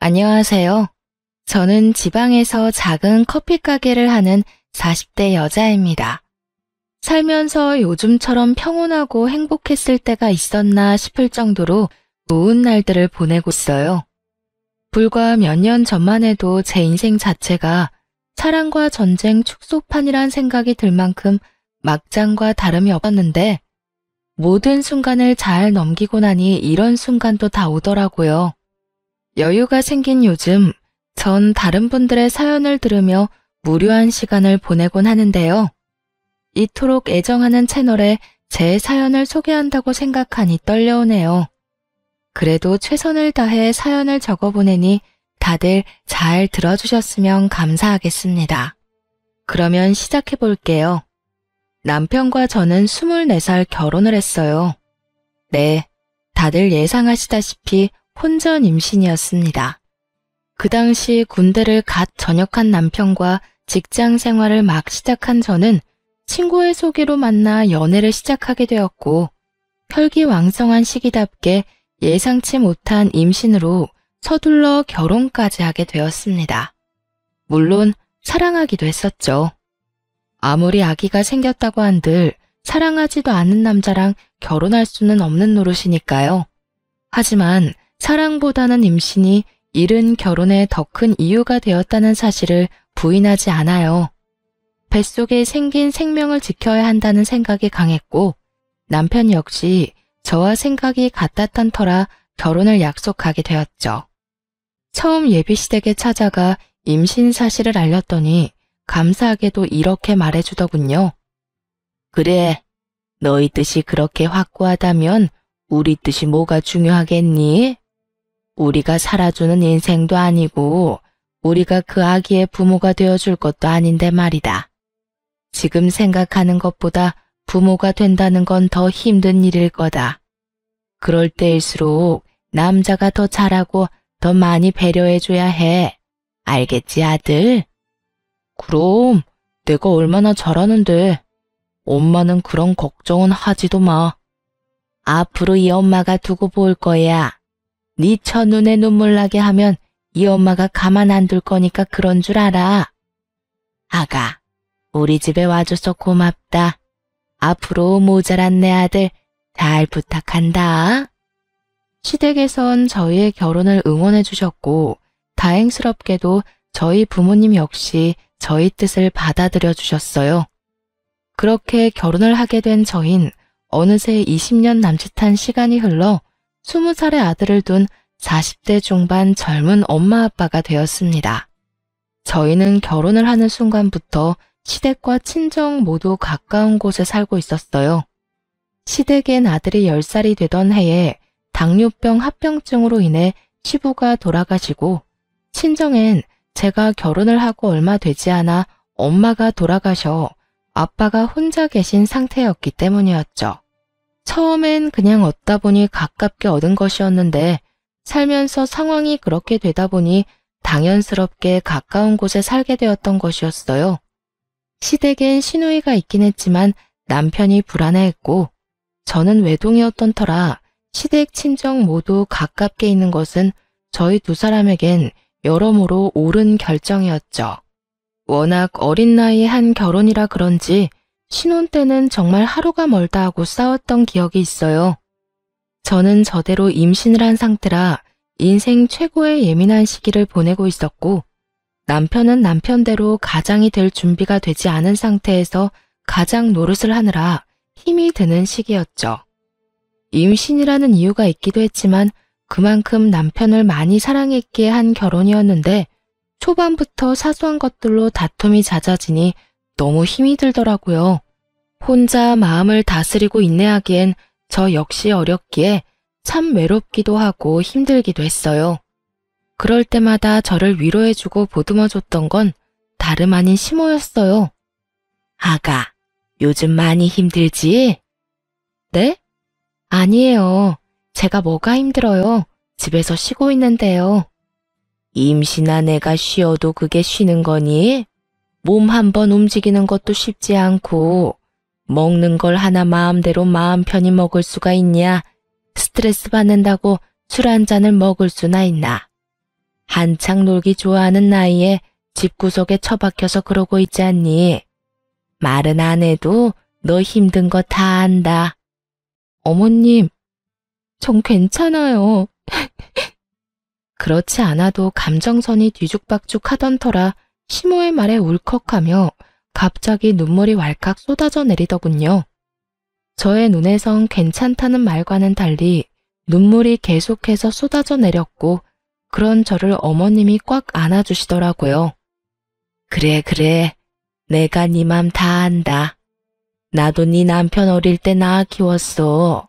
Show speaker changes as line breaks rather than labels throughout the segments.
안녕하세요. 저는 지방에서 작은 커피 가게를 하는 40대 여자입니다. 살면서 요즘처럼 평온하고 행복했을 때가 있었나 싶을 정도로 좋은 날들을 보내고 있어요. 불과 몇 년 전만 해도 제 인생 자체가 사랑과 전쟁 축소판이란 생각이 들 만큼 막장과 다름이 없었는데 모든 순간을 잘 넘기고 나니 이런 순간도 다 오더라고요. 여유가 생긴 요즘 전 다른 분들의 사연을 들으며 무료한 시간을 보내곤 하는데요. 이토록 애정하는 채널에 제 사연을 소개한다고 생각하니 떨려오네요. 그래도 최선을 다해 사연을 적어보내니 다들 잘 들어주셨으면 감사하겠습니다. 그러면 시작해볼게요. 남편과 저는 24살 결혼을 했어요. 네, 다들 예상하시다시피 혼전 임신이었습니다. 그 당시 군대를 갓 전역한 남편과 직장 생활을 막 시작한 저는 친구의 소개로 만나 연애를 시작하게 되었고 혈기왕성한 시기답게 예상치 못한 임신으로 서둘러 결혼까지 하게 되었습니다. 물론 사랑하기도 했었죠. 아무리 아기가 생겼다고 한들 사랑하지도 않는 남자랑 결혼할 수는 없는 노릇이니까요. 하지만 사랑보다는 임신이 이른 결혼에 더 큰 이유가 되었다는 사실을 부인하지 않아요. 뱃속에 생긴 생명을 지켜야 한다는 생각이 강했고 남편 역시 저와 생각이 같았던 터라 결혼을 약속하게 되었죠. 처음 예비시댁에 찾아가 임신 사실을 알렸더니 감사하게도 이렇게 말해주더군요. 그래, 너희 뜻이 그렇게 확고하다면 우리 뜻이 뭐가 중요하겠니? 우리가 살아주는 인생도 아니고 우리가 그 아기의 부모가 되어줄 것도 아닌데 말이다. 지금 생각하는 것보다 부모가 된다는 건 더 힘든 일일 거다. 그럴 때일수록 남자가 더 잘하고 더 많이 배려해줘야 해. 알겠지, 아들? 그럼 내가 얼마나 잘하는데. 엄마는 그런 걱정은 하지도 마. 앞으로 이 엄마가 두고 볼 거야. 네 첫눈에 눈물 나게 하면 이 엄마가 가만 안 둘 거니까 그런 줄 알아. 아가, 우리 집에 와줘서 고맙다. 앞으로 모자란 내 아들 잘 부탁한다. 시댁에선 저희의 결혼을 응원해 주셨고 다행스럽게도 저희 부모님 역시 저희 뜻을 받아들여 주셨어요. 그렇게 결혼을 하게 된 저흰 어느새 20년 남짓한 시간이 흘러 20살의 아들을 둔 40대 중반 젊은 엄마 아빠가 되었습니다. 저희는 결혼을 하는 순간부터 시댁과 친정 모두 가까운 곳에 살고 있었어요. 시댁엔 아들이 10살이 되던 해에 당뇨병 합병증으로 인해 시부가 돌아가시고 친정엔 제가 결혼을 하고 얼마 되지 않아 엄마가 돌아가셔 아빠가 혼자 계신 상태였기 때문이었죠. 처음엔 그냥 얻다 보니 가깝게 얻은 것이었는데 살면서 상황이 그렇게 되다 보니 당연스럽게 가까운 곳에 살게 되었던 것이었어요. 시댁엔 시누이가 있긴 했지만 남편이 불안해했고 저는 외동이었던 터라 시댁 친정 모두 가깝게 있는 것은 저희 두 사람에겐 여러모로 옳은 결정이었죠. 워낙 어린 나이에 한 결혼이라 그런지 신혼 때는 정말 하루가 멀다 하고 싸웠던 기억이 있어요. 저는 저대로 임신을 한 상태라 인생 최고의 예민한 시기를 보내고 있었고 남편은 남편대로 가장이 될 준비가 되지 않은 상태에서 가장 노릇을 하느라 힘이 드는 시기였죠. 임신이라는 이유가 있기도 했지만 그만큼 남편을 많이 사랑했기에 한 결혼이었는데 초반부터 사소한 것들로 다툼이 잦아지니 너무 힘이 들더라고요. 혼자 마음을 다스리고 인내하기엔 저 역시 어렸기에 참 외롭기도 하고 힘들기도 했어요. 그럴 때마다 저를 위로해주고 보듬어줬던 건 다름 아닌 시모였어요. 아가, 요즘 많이 힘들지? 네? 아니에요. 제가 뭐가 힘들어요. 집에서 쉬고 있는데요. 임신한 애가 쉬어도 그게 쉬는 거니? 몸 한번 움직이는 것도 쉽지 않고 먹는 걸 하나 마음대로 마음 편히 먹을 수가 있냐? 스트레스 받는다고 술 한 잔을 먹을 수나 있나? 한창 놀기 좋아하는 나이에 집구석에 처박혀서 그러고 있지 않니? 말은 안 해도 너 힘든 거 다 안다. 어머님, 전 괜찮아요. 그렇지 않아도 감정선이 뒤죽박죽 하던 터라 시모의 말에 울컥하며 갑자기 눈물이 왈칵 쏟아져 내리더군요. 저의 눈에선 괜찮다는 말과는 달리 눈물이 계속해서 쏟아져 내렸고 그런 저를 어머님이 꽉 안아주시더라고요. 그래. 내가 네 맘 다 안다. 나도 네 남편 어릴 때 낳아 키웠어.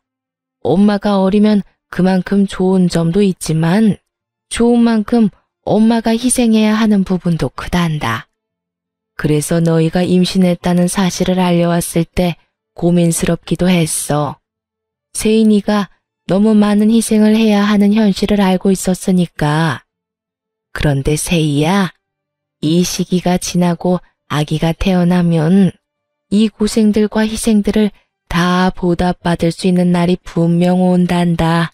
엄마가 어리면 그만큼 좋은 점도 있지만 좋은 만큼 엄마가 희생해야 하는 부분도 크단다. 그래서 너희가 임신했다는 사실을 알려왔을 때 고민스럽기도 했어. 세인이가 너무 많은 희생을 해야 하는 현실을 알고 있었으니까. 그런데 세이야, 이 시기가 지나고 아기가 태어나면 이 고생들과 희생들을 다 보답받을 수 있는 날이 분명 온단다.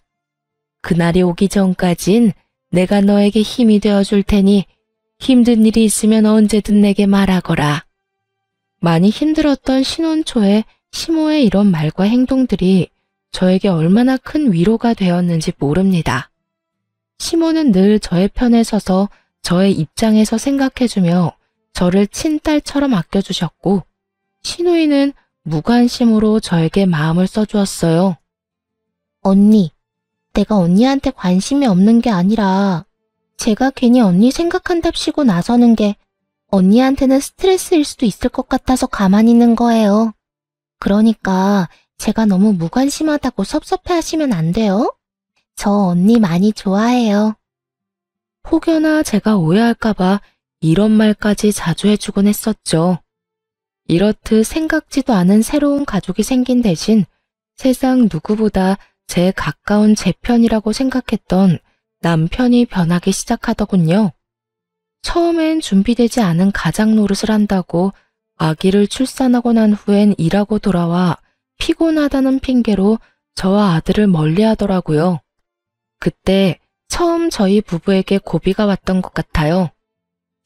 그날이 오기 전까진 내가 너에게 힘이 되어줄 테니 힘든 일이 있으면 언제든 내게 말하거라. 많이 힘들었던 신혼 초에 시모의 이런 말과 행동들이 저에게 얼마나 큰 위로가 되었는지 모릅니다. 시모는 늘 저의 편에 서서 저의 입장에서 생각해주며 저를 친딸처럼 아껴주셨고 시누이는 무관심으로 저에게 마음을 써주었어요. 언니, 내가 언니한테 관심이 없는 게 아니라 제가 괜히 언니 생각한답시고 나서는 게 언니한테는 스트레스일 수도 있을 것 같아서 가만히 있는 거예요. 그러니까 제가 너무 무관심하다고 섭섭해하시면 안 돼요. 저 언니 많이 좋아해요. 혹여나 제가 오해할까봐 이런 말까지 자주 해주곤 했었죠. 이렇듯 생각지도 않은 새로운 가족이 생긴 대신 세상 누구보다 제 가까운 제 편이라고 생각했던 남편이 변하기 시작하더군요. 처음엔 준비되지 않은 가장 노릇을 한다고 아기를 출산하고 난 후엔 일하고 돌아와 피곤하다는 핑계로 저와 아들을 멀리하더라고요. 그때 처음 저희 부부에게 고비가 왔던 것 같아요.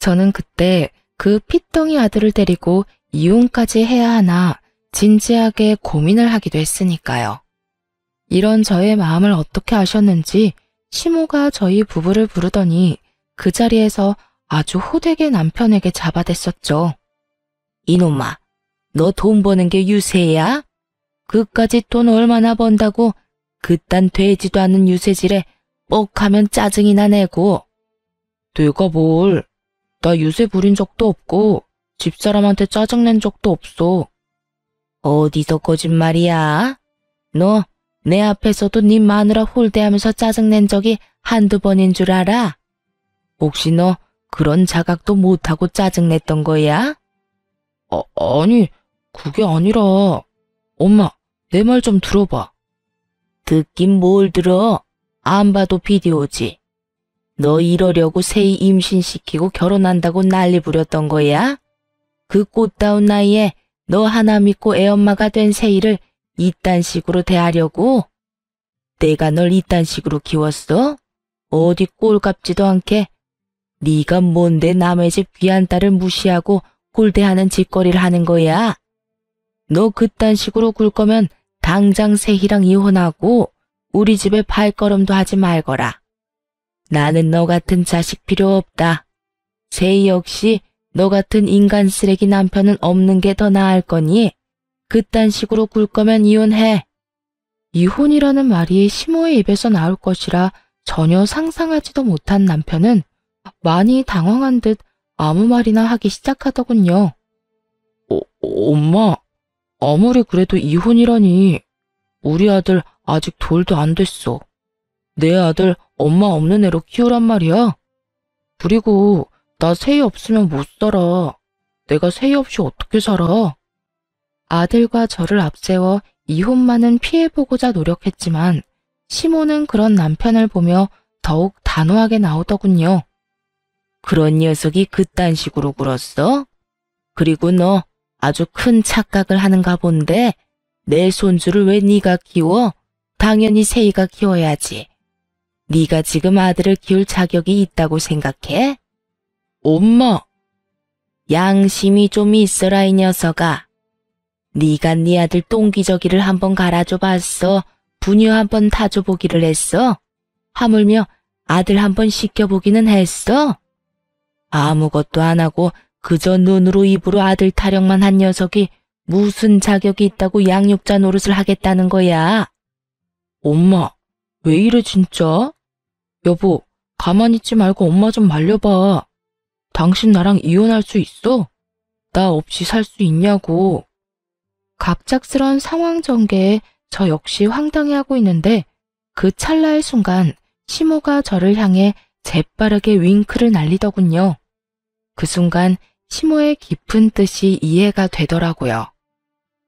저는 그때 그 핏덩이 아들을 데리고 이혼까지 해야 하나 진지하게 고민을 하기도 했으니까요. 이런 저의 마음을 어떻게 아셨는지 시모가 저희 부부를 부르더니 그 자리에서 아주 호되게 남편에게 잡아댔었죠. 이놈아, 너 돈 버는 게 유세야? 그까짓 돈 얼마나 번다고 그딴 되지도 않는 유세질에 뻑하면 짜증이나 내고. 내가 뭘, 나 유세 부린 적도 없고 집사람한테 짜증낸 적도 없어. 어디서 거짓말이야? 너 내 앞에서도 네 마누라 홀대하면서 짜증낸 적이 한두 번인 줄 알아? 혹시 너 그런 자각도 못하고 짜증냈던 거야? 아니, 그게 아니라. 엄마, 내 말 좀 들어봐. 듣긴 뭘 들어? 안 봐도 비디오지. 너 이러려고 세이 임신시키고 결혼한다고 난리 부렸던 거야? 그 꽃다운 나이에 너 하나 믿고 애엄마가 된 세이를 이딴 식으로 대하려고? 내가 널 이딴 식으로 키웠어? 어디 꼴 같지도 않게. 네가 뭔데 남의 집 귀한 딸을 무시하고 홀대하는 짓거리를 하는 거야? 너 그딴 식으로 굴 거면 당장 세희랑 이혼하고 우리 집에 발걸음도 하지 말거라. 나는 너 같은 자식 필요 없다. 세희 역시 너 같은 인간 쓰레기 남편은 없는 게 더 나을 거니 그딴 식으로 굴 거면 이혼해. 이혼이라는 말이 시모의 입에서 나올 것이라 전혀 상상하지도 못한 남편은 많이 당황한 듯 아무 말이나 하기 시작하더군요. 엄마, 아무리 그래도 이혼이라니. 우리 아들 아직 돌도 안 됐어. 내 아들 엄마 없는 애로 키우란 말이야. 그리고 나 세희 없으면 못 살아. 내가 세희 없이 어떻게 살아? 아들과 저를 앞세워 이혼만은 피해보고자 노력했지만 시모는 그런 남편을 보며 더욱 단호하게 나오더군요. 그런 녀석이 그딴 식으로 굴었어? 그리고 너 아주 큰 착각을 하는가 본데 내 손주를 왜 네가 키워? 당연히 세희가 키워야지. 네가 지금 아들을 키울 자격이 있다고 생각해? 엄마! 양심이 좀 있어라, 이 녀석아. 네가 네 아들 똥기저귀를 한번 갈아줘 봤어? 분유 한번 타줘 보기를 했어? 하물며 아들 한번 씻겨보기는 했어? 아무것도 안 하고 그저 눈으로 입으로 아들 타령만 한 녀석이 무슨 자격이 있다고 양육자 노릇을 하겠다는 거야? 엄마, 왜 이래 진짜? 여보, 가만히 있지 말고 엄마 좀 말려봐. 당신 나랑 이혼할 수 있어? 나 없이 살 수 있냐고. 갑작스런 상황 전개에 저 역시 황당해하고 있는데 그 찰나의 순간 시모가 저를 향해 재빠르게 윙크를 날리더군요. 그 순간 시모의 깊은 뜻이 이해가 되더라고요.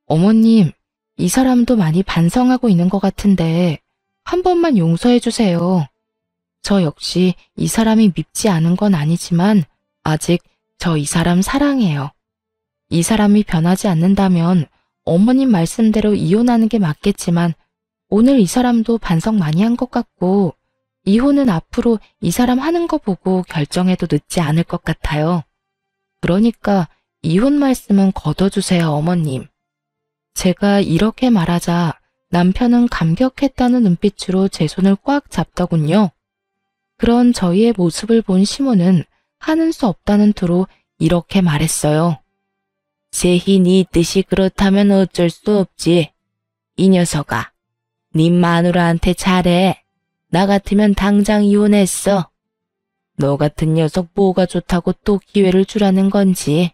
어머님, 이 사람도 많이 반성하고 있는 것 같은데 한 번만 용서해 주세요. 저 역시 이 사람이 밉지 않은 건 아니지만 아직 저 이 사람 사랑해요. 이 사람이 변하지 않는다면 어머님 말씀대로 이혼하는 게 맞겠지만 오늘 이 사람도 반성 많이 한 것 같고 이혼은 앞으로 이 사람 하는 거 보고 결정해도 늦지 않을 것 같아요. 그러니까 이혼 말씀은 거둬주세요, 어머님. 제가 이렇게 말하자 남편은 감격했다는 눈빛으로 제 손을 꽉 잡더군요. 그런 저희의 모습을 본 시모는 하는 수 없다는 투로 이렇게 말했어요. 세희 네 뜻이 그렇다면 어쩔 수 없지. 이 녀석아, 네 마누라한테 잘해. 나 같으면 당장 이혼했어. 너 같은 녀석 뭐가 좋다고 또 기회를 주라는 건지.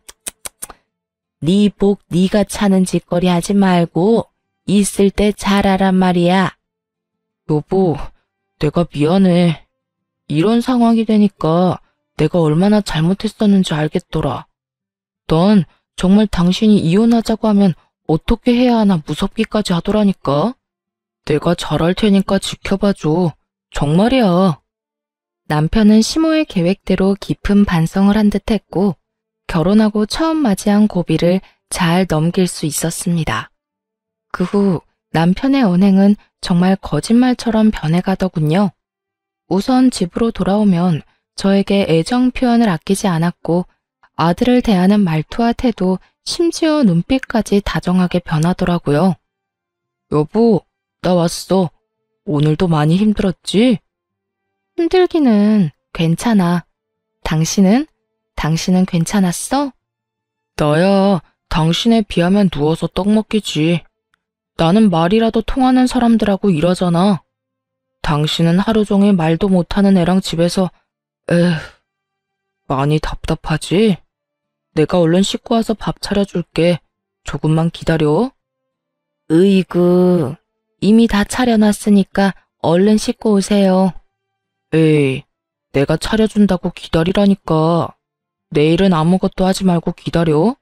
네 복 네가 차는 짓거리 하지 말고 있을 때 잘하란 말이야. 여보, 내가 미안해. 이런 상황이 되니까 내가 얼마나 잘못했었는지 알겠더라. 넌 정말 당신이 이혼하자고 하면 어떻게 해야 하나 무섭기까지 하더라니까. 내가 잘할 테니까 지켜봐줘. 정말이야. 남편은 시모의 계획대로 깊은 반성을 한 듯 했고 결혼하고 처음 맞이한 고비를 잘 넘길 수 있었습니다. 그 후 남편의 언행은 정말 거짓말처럼 변해가더군요. 우선 집으로 돌아오면 저에게 애정 표현을 아끼지 않았고 아들을 대하는 말투와 태도, 심지어 눈빛까지 다정하게 변하더라고요. 여보, 나 왔어. 오늘도 많이 힘들었지? 힘들기는 괜찮아. 당신은? 당신은 괜찮았어? 나야 당신에 비하면 누워서 떡 먹기지. 나는 말이라도 통하는 사람들하고 일하잖아. 당신은 하루 종일 말도 못하는 애랑 집에서 에휴, 많이 답답하지? 내가 얼른 씻고 와서 밥 차려줄게. 조금만 기다려. 으이구, 이미 다 차려놨으니까 얼른 씻고 오세요. 에이, 내가 차려준다고 기다리라니까. 내일은 아무것도 하지 말고 기다려.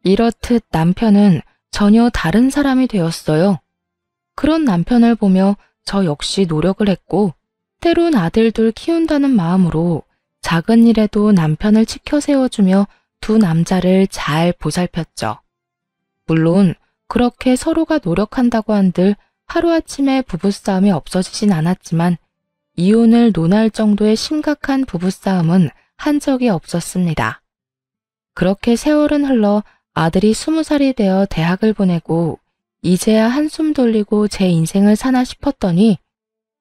이렇듯 남편은 전혀 다른 사람이 되었어요. 그런 남편을 보며 저 역시 노력을 했고 때론 아들 둘 키운다는 마음으로 작은 일에도 남편을 치켜 세워주며 두 남자를 잘 보살폈죠. 물론 그렇게 서로가 노력한다고 한들 하루아침에 부부싸움이 없어지진 않았지만 이혼을 논할 정도의 심각한 부부싸움은 한 적이 없었습니다. 그렇게 세월은 흘러 아들이 20살이 되어 대학을 보내고 이제야 한숨 돌리고 제 인생을 사나 싶었더니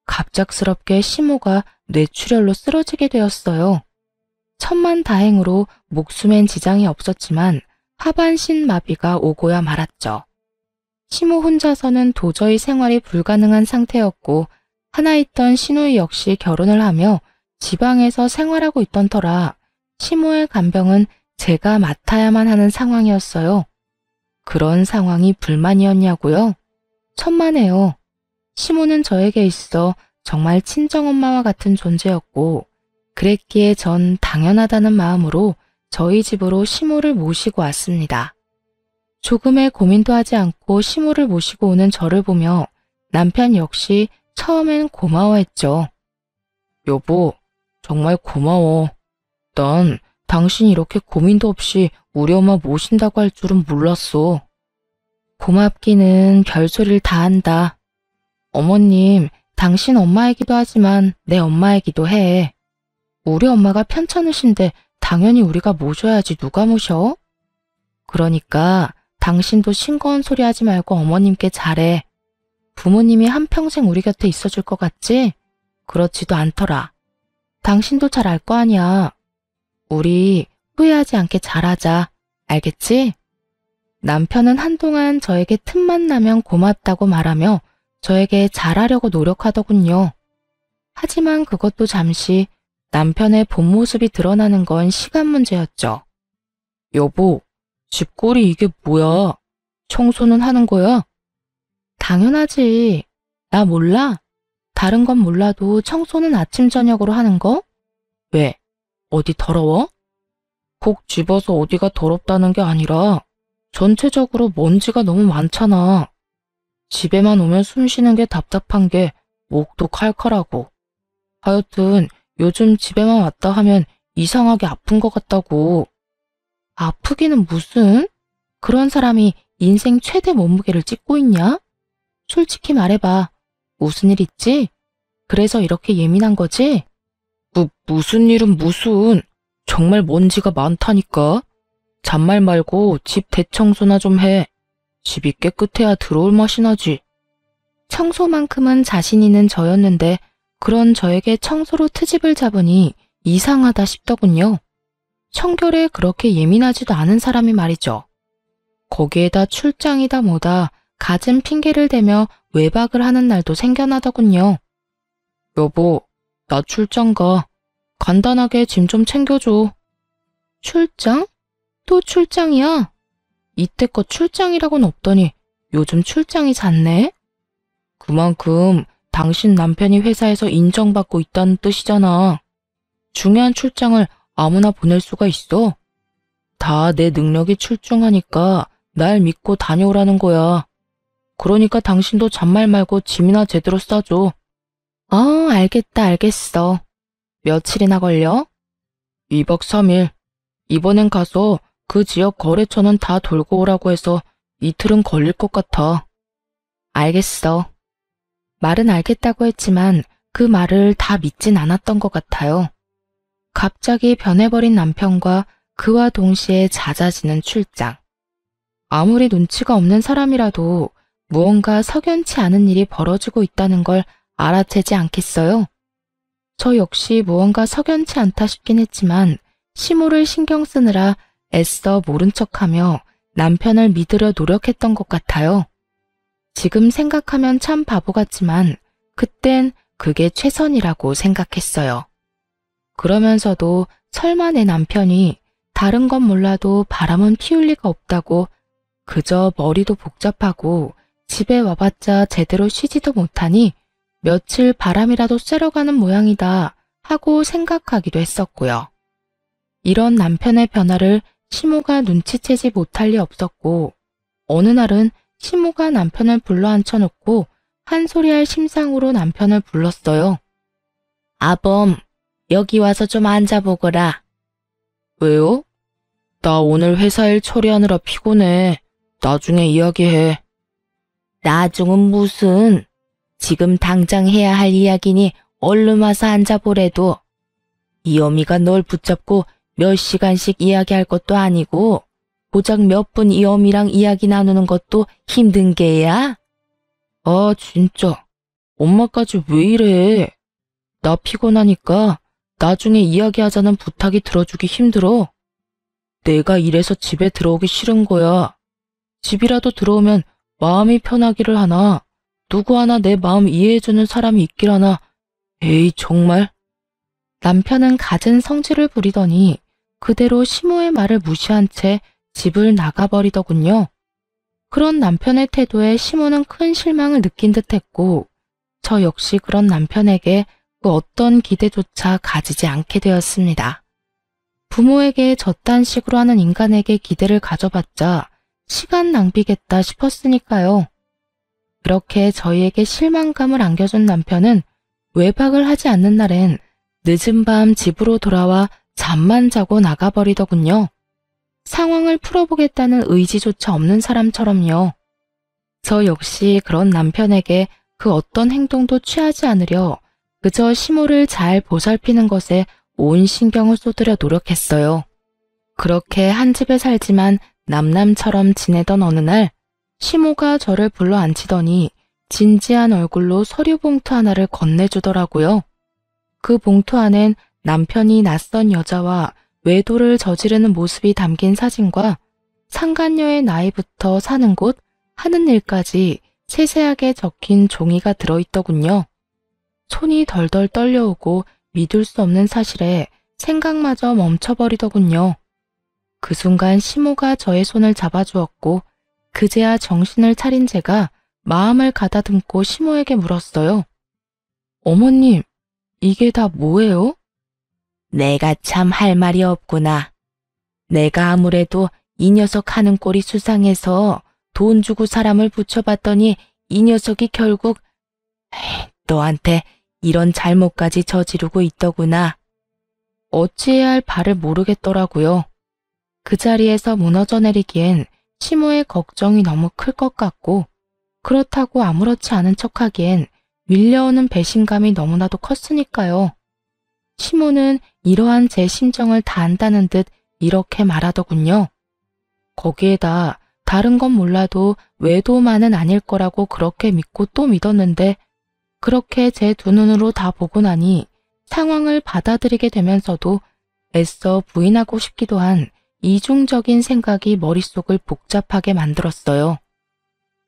갑작스럽게 시모가 뇌출혈로 쓰러지게 되었어요. 천만다행으로 목숨엔 지장이 없었지만 하반신 마비가 오고야 말았죠. 시모 혼자서는 도저히 생활이 불가능한 상태였고 하나 있던 시누이 역시 결혼을 하며 지방에서 생활하고 있던 터라 시모의 간병은 제가 맡아야만 하는 상황이었어요. 그런 상황이 불만이었냐고요? 천만에요. 시모는 저에게 있어 정말 친정엄마와 같은 존재였고 그랬기에 전 당연하다는 마음으로 저희 집으로 시모를 모시고 왔습니다. 조금의 고민도 하지 않고 시모를 모시고 오는 저를 보며 남편 역시 처음엔 고마워했죠. 여보, 정말 고마워. 난 당신이 이렇게 고민도 없이 우리 엄마 모신다고 할 줄은 몰랐어. 고맙기는 별소리를 다 한다. 어머님, 당신 엄마이기도 하지만 내 엄마이기도 해. 우리 엄마가 편찮으신데 당연히 우리가 모셔야지 누가 모셔? 그러니까 당신도 싱거운 소리 하지 말고 어머님께 잘해. 부모님이 한평생 우리 곁에 있어줄 것 같지? 그렇지도 않더라. 당신도 잘 알 거 아니야. 우리 후회하지 않게 잘하자. 알겠지? 남편은 한동안 저에게 틈만 나면 고맙다고 말하며 저에게 잘하려고 노력하더군요. 하지만 그것도 잠시 남편의 본 모습이 드러나는 건 시간 문제였죠. 여보, 집골이 이게 뭐야? 청소는 하는 거야? 당연하지. 나 몰라? 다른 건 몰라도 청소는 아침 저녁으로 하는 거? 왜? 어디 더러워? 콕 집어서 어디가 더럽다는 게 아니라 전체적으로 먼지가 너무 많잖아. 집에만 오면 숨 쉬는 게 답답한 게 목도 칼칼하고. 하여튼 요즘 집에만 왔다 하면 이상하게 아픈 것 같다고. 아프기는 무슨? 그런 사람이 인생 최대 몸무게를 찢고 있냐? 솔직히 말해봐. 무슨 일 있지? 그래서 이렇게 예민한 거지? 무슨 일은 무슨. 정말 먼지가 많다니까. 잔말 말고 집 대청소나 좀 해. 집이 깨끗해야 들어올 맛이 나지. 청소만큼은 자신 있는 저였는데 그런 저에게 청소로 트집을 잡으니 이상하다 싶더군요. 청결에 그렇게 예민하지도 않은 사람이 말이죠. 거기에다 출장이다 뭐다 갖은 핑계를 대며 외박을 하는 날도 생겨나더군요. 여보, 나 출장 가. 간단하게 짐 좀 챙겨줘. 출장? 또 출장이야? 이때껏 출장이라고는 없더니 요즘 출장이 잦네? 그만큼 당신 남편이 회사에서 인정받고 있다는 뜻이잖아. 중요한 출장을 아무나 보낼 수가 있어? 다 내 능력이 출중하니까 날 믿고 다녀오라는 거야. 그러니까 당신도 잔말 말고 짐이나 제대로 싸줘. 알겠다, 알겠어. 며칠이나 걸려? 2박 3일. 이번엔 가서 그 지역 거래처는 다 돌고 오라고 해서 이틀은 걸릴 것 같아. 알겠어. 말은 알겠다고 했지만 그 말을 다 믿진 않았던 것 같아요. 갑자기 변해버린 남편과 그와 동시에 잦아지는 출장. 아무리 눈치가 없는 사람이라도 무언가 석연치 않은 일이 벌어지고 있다는 걸 알아채지 않겠어요? 저 역시 무언가 석연치 않다 싶긴 했지만 시모를 신경 쓰느라 애써 모른 척하며 남편을 믿으려 노력했던 것 같아요. 지금 생각하면 참 바보 같지만 그땐 그게 최선이라고 생각했어요. 그러면서도 설마 내 남편이 다른 건 몰라도 바람은 피울 리가 없다고 그저 머리도 복잡하고 집에 와봤자 제대로 쉬지도 못하니 며칠 바람이라도 쐬러 가는 모양이다 하고 생각하기도 했었고요. 이런 남편의 변화를 시모가 눈치채지 못할 리 없었고 어느 날은 시모가 남편을 불러 앉혀놓고 한 소리할 심상으로 남편을 불렀어요. 아범, 여기 와서 좀 앉아보거라. 왜요? 나 오늘 회사 일 처리하느라 피곤해. 나중에 이야기해. 나중은 무슨? 지금 당장 해야 할 이야기니 얼른 와서 앉아보래도. 이 어미가 널 붙잡고 몇 시간씩 이야기할 것도 아니고 고작 몇 분 이 어미랑 이야기 나누는 것도 힘든 게야? 아 진짜 엄마까지 왜 이래? 나 피곤하니까 나중에 이야기하자는 부탁이 들어주기 힘들어. 내가 이래서 집에 들어오기 싫은 거야. 집이라도 들어오면 마음이 편하기를 하나 누구 하나 내 마음 이해해주는 사람이 있길 하나. 에이 정말. 남편은 갖은 성질을 부리더니 그대로 시모의 말을 무시한 채 집을 나가버리더군요. 그런 남편의 태도에 시모는 큰 실망을 느낀 듯했고 저 역시 그런 남편에게 그 어떤 기대조차 가지지 않게 되었습니다. 부모에게 저딴 식으로 하는 인간에게 기대를 가져봤자 시간 낭비겠다 싶었으니까요. 그렇게 저희에게 실망감을 안겨준 남편은 외박을 하지 않는 날엔 늦은 밤 집으로 돌아와 잠만 자고 나가버리더군요. 상황을 풀어보겠다는 의지조차 없는 사람처럼요. 저 역시 그런 남편에게 그 어떤 행동도 취하지 않으려 그저 시모를 잘 보살피는 것에 온 신경을 쏟으려 노력했어요. 그렇게 한 집에 살지만 남남처럼 지내던 어느 날 시모가 저를 불러 앉히더니 진지한 얼굴로 서류 봉투 하나를 건네주더라고요. 그 봉투 안엔 남편이 낯선 여자와 외도를 저지르는 모습이 담긴 사진과 상간녀의 나이부터 사는 곳, 하는 일까지 세세하게 적힌 종이가 들어있더군요. 손이 덜덜 떨려오고 믿을 수 없는 사실에 생각마저 멈춰버리더군요. 그 순간 시모가 저의 손을 잡아주었고 그제야 정신을 차린 제가 마음을 가다듬고 시모에게 물었어요. 어머님, 이게 다 뭐예요? 내가 참 할 말이 없구나. 내가 아무래도 이 녀석 하는 꼴이 수상해서 돈 주고 사람을 붙여봤더니 이 녀석이 결국 너한테 이런 잘못까지 저지르고 있더구나. 어찌해야 할 바를 모르겠더라고요. 그 자리에서 무너져 내리기엔 시모의 걱정이 너무 클 것 같고 그렇다고 아무렇지 않은 척하기엔 밀려오는 배신감이 너무나도 컸으니까요. 시모는 이러한 제 심정을 다 안다는 듯 이렇게 말하더군요. 거기에다 다른 건 몰라도 외도만은 아닐 거라고 그렇게 믿고 또 믿었는데 그렇게 제 두 눈으로 다 보고 나니 상황을 받아들이게 되면서도 애써 부인하고 싶기도 한 이중적인 생각이 머릿속을 복잡하게 만들었어요.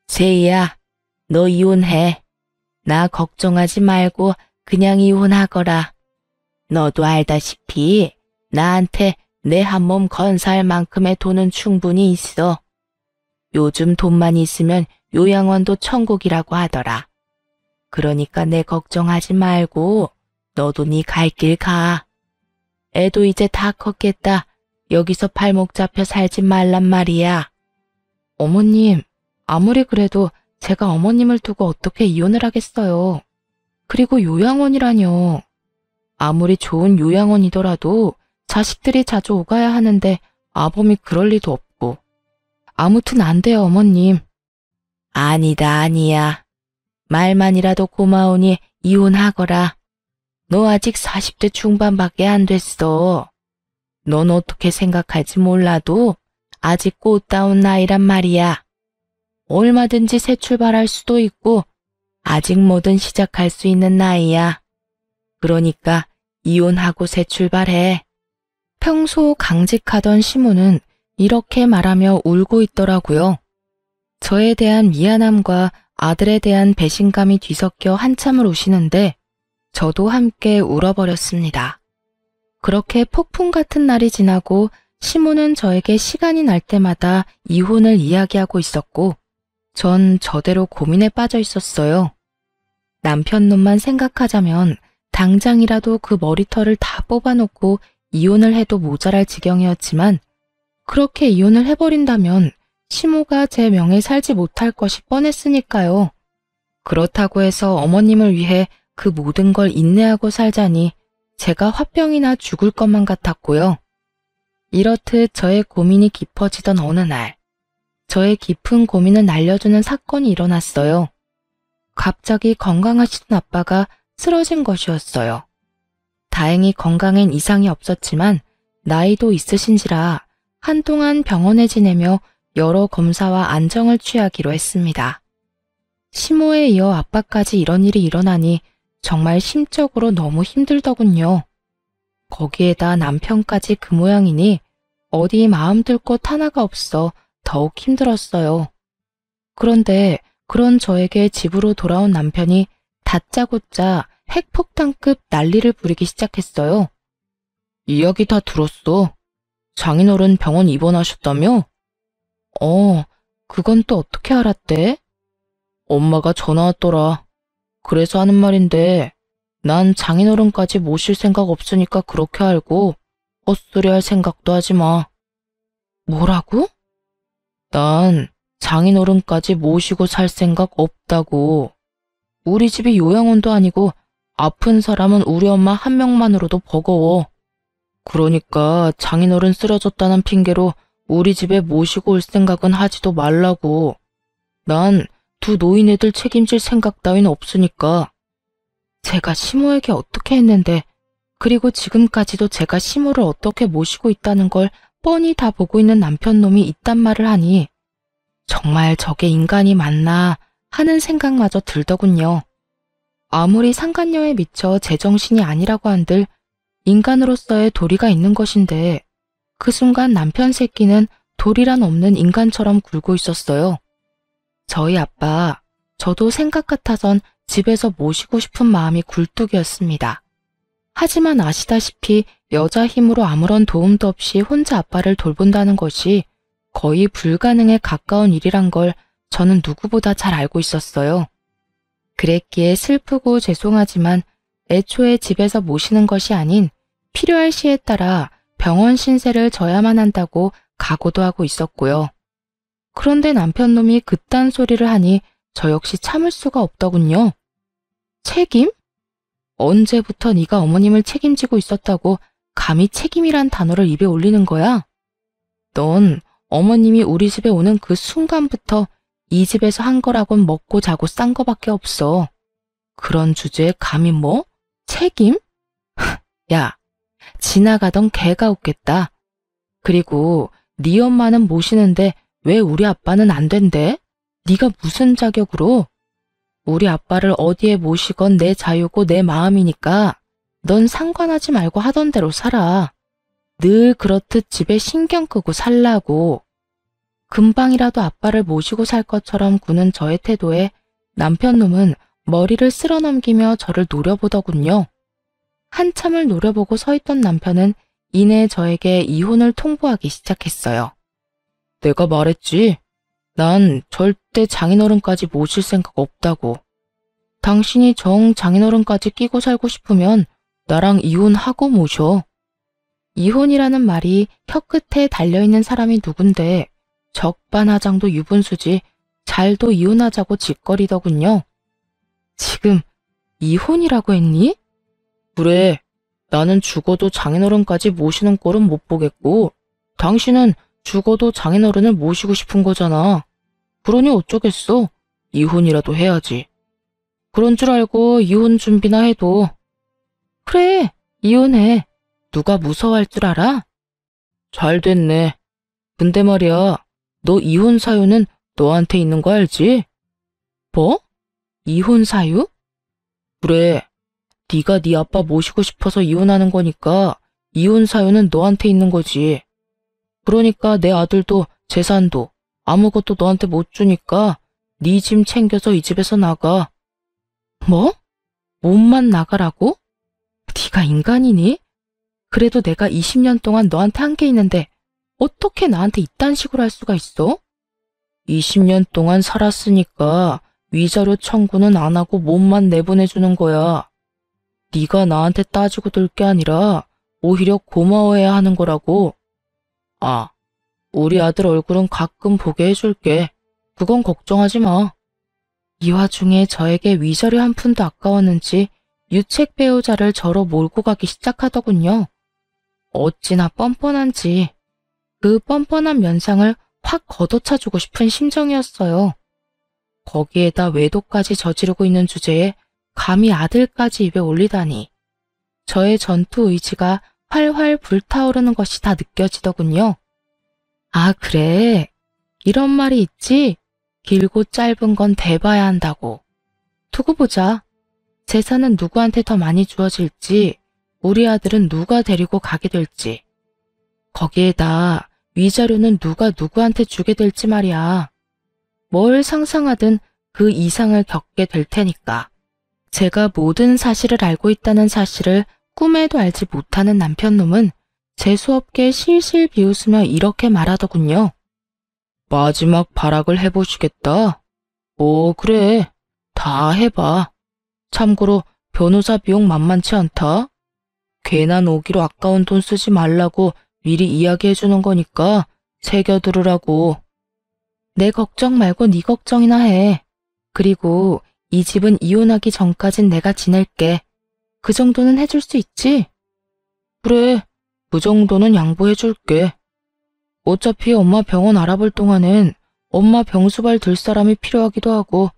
세희야, 너 이혼해. 나 걱정하지 말고 그냥 이혼하거라. 너도 알다시피 나한테 내 한 몸 건사할 만큼의 돈은 충분히 있어. 요즘 돈만 있으면 요양원도 천국이라고 하더라. 그러니까 내 걱정하지 말고 너도 네 갈 길 가. 애도 이제 다 컸겠다. 여기서 발목 잡혀 살지 말란 말이야. 어머님, 아무리 그래도 제가 어머님을 두고 어떻게 이혼을 하겠어요. 그리고 요양원이라뇨. 아무리 좋은 요양원이더라도 자식들이 자주 오가야 하는데 아범이 그럴 리도 없고. 아무튼 안 돼요, 어머님. 아니다, 아니야. 말만이라도 고마우니 이혼하거라. 너 아직 40대 중반밖에 안 됐어. 넌 어떻게 생각할지 몰라도 아직 꽃다운 나이란 말이야. 얼마든지 새 출발할 수도 있고 아직 뭐든 시작할 수 있는 나이야. 그러니까 이혼하고 새 출발해. 평소 강직하던 시모는 이렇게 말하며 울고 있더라고요. 저에 대한 미안함과 아들에 대한 배신감이 뒤섞여 한참을 우시는데 저도 함께 울어버렸습니다. 그렇게 폭풍 같은 날이 지나고 시모는 저에게 시간이 날 때마다 이혼을 이야기하고 있었고 전 저대로 고민에 빠져 있었어요. 남편 놈만 생각하자면 당장이라도 그 머리털을 다 뽑아놓고 이혼을 해도 모자랄 지경이었지만 그렇게 이혼을 해버린다면 시모가 제 명에 살지 못할 것이 뻔했으니까요. 그렇다고 해서 어머님을 위해 그 모든 걸 인내하고 살자니 제가 화병이나 죽을 것만 같았고요. 이렇듯 저의 고민이 깊어지던 어느 날, 저의 깊은 고민을 날려주는 사건이 일어났어요. 갑자기 건강하시던 아빠가 쓰러진 것이었어요. 다행히 건강엔 이상이 없었지만 나이도 있으신지라 한동안 병원에 지내며 여러 검사와 안정을 취하기로 했습니다. 시모에 이어 아빠까지 이런 일이 일어나니 정말 심적으로 너무 힘들더군요. 거기에다 남편까지 그 모양이니 어디 마음 들 곳 하나가 없어 더욱 힘들었어요. 그런데 그런 저에게 집으로 돌아온 남편이 다짜고짜 핵폭탄급 난리를 부리기 시작했어요. 이야기 다 들었어. 장인어른 병원 입원하셨다며? 그건 또 어떻게 알았대? 엄마가 전화 왔더라. 그래서 하는 말인데 난 장인어른까지 모실 생각 없으니까 그렇게 알고 헛소리 할 생각도 하지 마. 뭐라고? 난 장인어른까지 모시고 살 생각 없다고. 우리 집이 요양원도 아니고 아픈 사람은 우리 엄마 한 명만으로도 버거워. 그러니까 장인어른 쓰러졌다는 핑계로 우리 집에 모시고 올 생각은 하지도 말라고. 난 두 노인애들 책임질 생각 따윈 없으니까. 제가 시모에게 어떻게 했는데, 그리고 지금까지도 제가 시모를 어떻게 모시고 있다는 걸 뻔히 다 보고 있는 남편놈이 이딴 말을 하니 정말 저게 인간이 맞나 하는 생각마저 들더군요. 아무리 상간녀에 미쳐 제정신이 아니라고 한들 인간으로서의 도리가 있는 것인데 그 순간 남편 새끼는 도리란 없는 인간처럼 굴고 있었어요. 저희 아빠, 저도 생각 같아선 집에서 모시고 싶은 마음이 굴뚝이었습니다. 하지만 아시다시피 여자 힘으로 아무런 도움도 없이 혼자 아빠를 돌본다는 것이 거의 불가능에 가까운 일이란 걸 저는 누구보다 잘 알고 있었어요. 그랬기에 슬프고 죄송하지만 애초에 집에서 모시는 것이 아닌 필요할 시에 따라 병원 신세를 져야만 한다고 각오도 하고 있었고요. 그런데 남편놈이 그딴 소리를 하니 저 역시 참을 수가 없더군요. 책임? 언제부터 네가 어머님을 책임지고 있었다고 감히 책임이란 단어를 입에 올리는 거야? 넌 어머님이 우리 집에 오는 그 순간부터 이 집에서 한 거라곤 먹고 자고 싼 거밖에 없어. 그런 주제에 감히 뭐? 책임? 야, 지나가던 개가 웃겠다. 그리고 네 엄마는 모시는데 왜 우리 아빠는 안 된대? 네가 무슨 자격으로? 우리 아빠를 어디에 모시건 내 자유고 내 마음이니까 넌 상관하지 말고 하던 대로 살아. 늘 그렇듯 집에 신경 끄고 살라고. 금방이라도 아빠를 모시고 살 것처럼 구는 저의 태도에 남편놈은 머리를 쓸어넘기며 저를 노려보더군요. 한참을 노려보고 서 있던 남편은 이내 저에게 이혼을 통보하기 시작했어요. 내가 말했지. 난 절대 장인어른까지 모실 생각 없다고. 당신이 정 장인어른까지 끼고 살고 싶으면 나랑 이혼하고 모셔. 이혼이라는 말이 혀끝에 달려있는 사람이 누군데 적반하장도 유분수지 잘도 이혼하자고 짓거리더군요. 지금 이혼이라고 했니? 그래, 나는 죽어도 장인어른까지 모시는 꼴은 못 보겠고 당신은 죽어도 장인어른을 모시고 싶은 거잖아. 그러니 어쩌겠어. 이혼이라도 해야지. 그런 줄 알고 이혼 준비나 해도. 그래, 이혼해. 누가 무서워할 줄 알아? 잘 됐네. 근데 말이야, 너 이혼 사유는 너한테 있는 거 알지? 뭐? 이혼 사유? 그래, 네가 네 아빠 모시고 싶어서 이혼하는 거니까 이혼 사유는 너한테 있는 거지. 그러니까 내 아들도 재산도 아무것도 너한테 못 주니까 네 짐 챙겨서 이 집에서 나가. 뭐? 몸만 나가라고? 네가 인간이니? 그래도 내가 20년 동안 너한테 한 게 있는데 어떻게 나한테 이딴 식으로 할 수가 있어? 20년 동안 살았으니까 위자료 청구는 안 하고 몸만 내보내주는 거야. 네가 나한테 따지고 들 게 아니라 오히려 고마워해야 하는 거라고. 아, 우리 아들 얼굴은 가끔 보게 해줄게. 그건 걱정하지 마. 이 와중에 저에게 위자료 한 푼도 아까웠는지 유책 배우자를 저로 몰고 가기 시작하더군요. 어찌나 뻔뻔한지 그 뻔뻔한 면상을 확 걷어차주고 싶은 심정이었어요. 거기에다 외도까지 저지르고 있는 주제에 감히 아들까지 입에 올리다니 저의 전투 의지가 활활 불타오르는 것이 다 느껴지더군요. 아, 그래. 이런 말이 있지. 길고 짧은 건 대봐야 한다고. 두고 보자. 재산은 누구한테 더 많이 주어질지, 우리 아들은 누가 데리고 가게 될지, 거기에다 위자료는 누가 누구한테 주게 될지 말이야. 뭘 상상하든 그 이상을 겪게 될 테니까. 제가 모든 사실을 알고 있다는 사실을 꿈에도 알지 못하는 남편놈은 재수없게 실실 비웃으며 이렇게 말하더군요. 마지막 발악을 해보시겠다. 오, 그래. 다 해봐. 참고로 변호사 비용 만만치 않다. 괜한 오기로 아까운 돈 쓰지 말라고 미리 이야기해주는 거니까 새겨들으라고. 내 걱정 말고 네 걱정이나 해. 그리고 이 집은 이혼하기 전까진 내가 지낼게. 그 정도는 해줄 수 있지? 그래, 그 정도는 양보해줄게. 어차피 엄마 병원 알아볼 동안엔 엄마 병수발 들 사람이 필요하기도 하고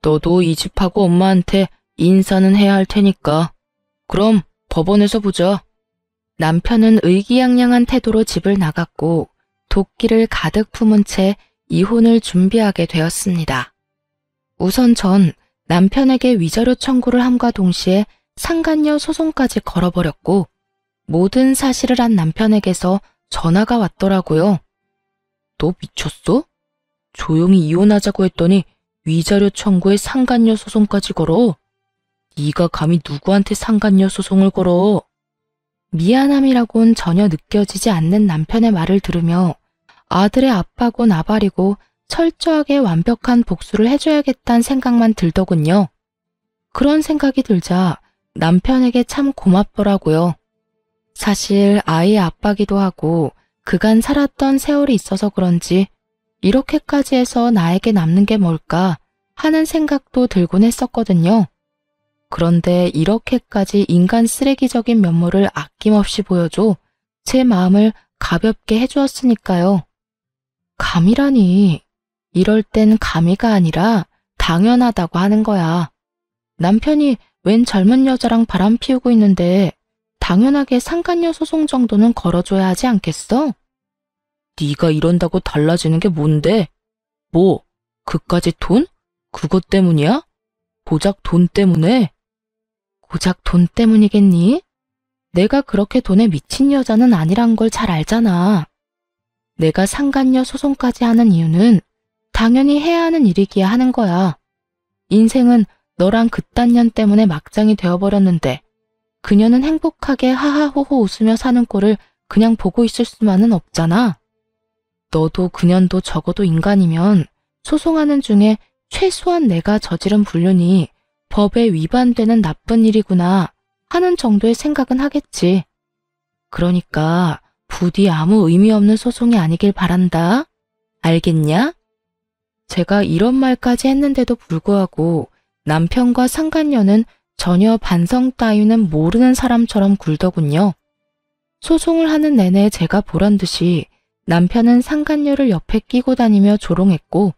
너도 이 집하고 엄마한테 인사는 해야 할 테니까. 그럼 법원에서 보자. 남편은 의기양양한 태도로 집을 나갔고 도끼를 가득 품은 채 이혼을 준비하게 되었습니다. 우선 전 남편에게 위자료 청구를 함과 동시에 상간녀 소송까지 걸어버렸고 모든 사실을 한 남편에게서 전화가 왔더라고요. 너 미쳤어? 조용히 이혼하자고 했더니 위자료 청구에 상간녀 소송까지 걸어? 네가 감히 누구한테 상간녀 소송을 걸어? 미안함이라곤 전혀 느껴지지 않는 남편의 말을 들으며 아들의 아빠고 나발이고 철저하게 완벽한 복수를 해줘야겠다는 생각만 들더군요. 그런 생각이 들자 남편에게 참 고맙더라고요. 사실 아이의 아빠기도 하고 그간 살았던 세월이 있어서 그런지 이렇게까지 해서 나에게 남는 게 뭘까 하는 생각도 들곤 했었거든요. 그런데 이렇게까지 인간 쓰레기적인 면모를 아낌없이 보여줘 제 마음을 가볍게 해주었으니까요. 감이라니. 이럴 땐 감이가 아니라 당연하다고 하는 거야. 남편이 웬 젊은 여자랑 바람 피우고 있는데 당연하게 상간녀 소송 정도는 걸어줘야 하지 않겠어? 네가 이런다고 달라지는 게 뭔데? 뭐, 그까지 돈? 그것 때문이야? 고작 돈 때문에? 고작 돈 때문이겠니? 내가 그렇게 돈에 미친 여자는 아니란 걸 잘 알잖아. 내가 상간녀 소송까지 하는 이유는 당연히 해야 하는 일이기야 하는 거야. 인생은 너랑 그딴 년 때문에 막장이 되어버렸는데 그녀는 행복하게 하하호호 웃으며 사는 꼴을 그냥 보고 있을 수만은 없잖아. 너도 그년도 적어도 인간이면 소송하는 중에 최소한 내가 저지른 불륜이 법에 위반되는 나쁜 일이구나 하는 정도의 생각은 하겠지. 그러니까 부디 아무 의미 없는 소송이 아니길 바란다. 알겠냐? 제가 이런 말까지 했는데도 불구하고 남편과 상간녀는 전혀 반성 따위는 모르는 사람처럼 굴더군요. 소송을 하는 내내 제가 보란 듯이 남편은 상간녀를 옆에 끼고 다니며 조롱했고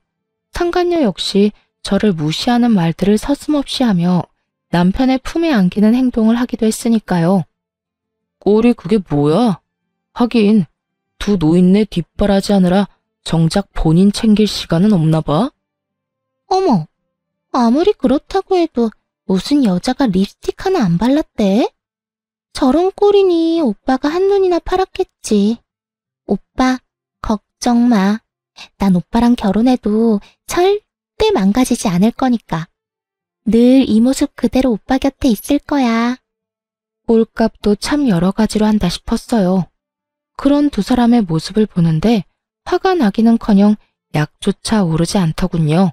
상간녀 역시 저를 무시하는 말들을 서슴없이 하며 남편의 품에 안기는 행동을 하기도 했으니까요. 꼴이 그게 뭐야? 하긴 두 노인네 뒷바라지하느라 정작 본인 챙길 시간은 없나 봐.
어머, 아무리 그렇다고 해도 무슨 여자가 립스틱 하나 안 발랐대? 저런 꼴이니 오빠가 한눈이나 팔았겠지. 오빠, 걱정 마. 난 오빠랑 결혼해도 절대 망가지지 않을 거니까. 늘 이 모습 그대로 오빠 곁에 있을 거야.
꼴값도 참 여러 가지로 한다 싶었어요. 그런 두 사람의 모습을 보는데 화가 나기는커녕 약조차 오르지 않더군요.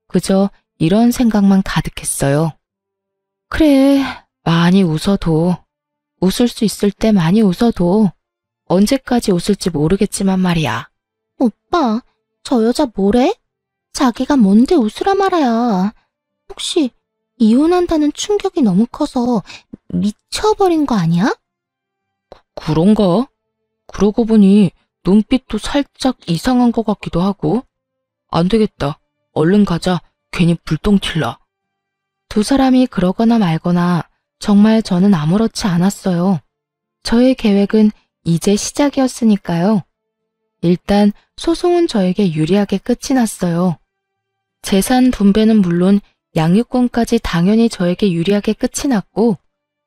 그저 이런 생각만 가득했어요. 그래, 많이 웃어도, 웃을 수 있을 때 많이 웃어도 언제까지 웃을지 모르겠지만 말이야.
오빠, 저 여자 뭐래? 자기가 뭔데 웃으라 말아야. 혹시 이혼한다는 충격이 너무 커서 미쳐버린 거 아니야?
그런가? 그러고 보니 눈빛도 살짝 이상한 것 같기도 하고. 안 되겠다. 얼른 가자. 괜히 불똥 튈라. 두 사람이 그러거나 말거나 정말 저는 아무렇지 않았어요. 저의 계획은 이제 시작이었으니까요. 일단 소송은 저에게 유리하게 끝이 났어요. 재산 분배는 물론 양육권까지 당연히 저에게 유리하게 끝이 났고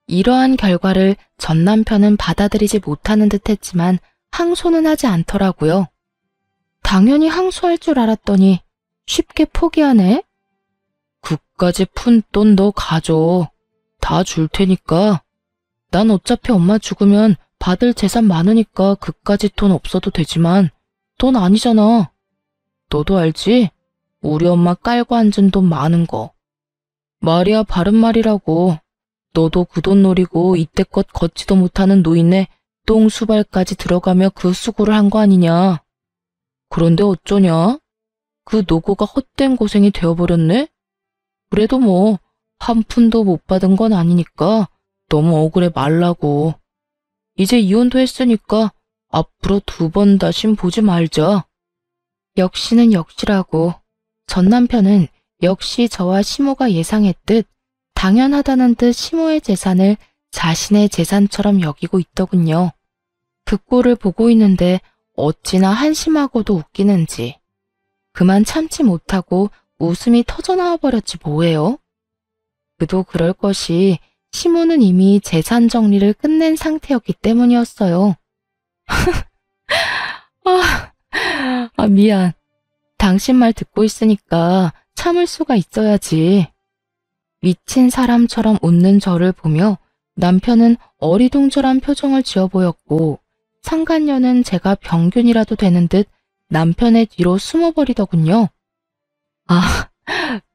이러한 결과를 전 남편은 받아들이지 못하는 듯 했지만 항소는 하지 않더라고요. 당연히 항소할 줄 알았더니 쉽게 포기하네. 그까지 푼 돈 너 가져. 다 줄 테니까. 난 어차피 엄마 죽으면 받을 재산 많으니까 그까지 돈 없어도 되지만 돈 아니잖아. 너도 알지? 우리 엄마 깔고 앉은 돈 많은 거. 말이야 바른 말이라고. 너도 그 돈 노리고 이때껏 걷지도 못하는 노인네 똥수발까지 들어가며 그 수고를 한 거 아니냐. 그런데 어쩌냐? 그 노고가 헛된 고생이 되어버렸네? 그래도 뭐 한 푼도 못 받은 건 아니니까 너무 억울해 말라고. 이제 이혼도 했으니까 앞으로 2번 다신 보지 말자. 역시는 역시라고. 전 남편은 역시 저와 시모가 예상했듯 당연하다는 듯 시모의 재산을 자신의 재산처럼 여기고 있더군요. 그 꼴을 보고 있는데 어찌나 한심하고도 웃기는지. 그만 참지 못하고 웃음이 터져나와 버렸지 뭐예요. 그도 그럴 것이 시모는 이미 재산 정리를 끝낸 상태였기 때문이었어요. 미안. 당신 말 듣고 있으니까 참을 수가 있어야지. 미친 사람처럼 웃는 저를 보며 남편은 어리둥절한 표정을 지어 보였고 상간녀는 제가 병균이라도 되는 듯 남편의 뒤로 숨어버리더군요.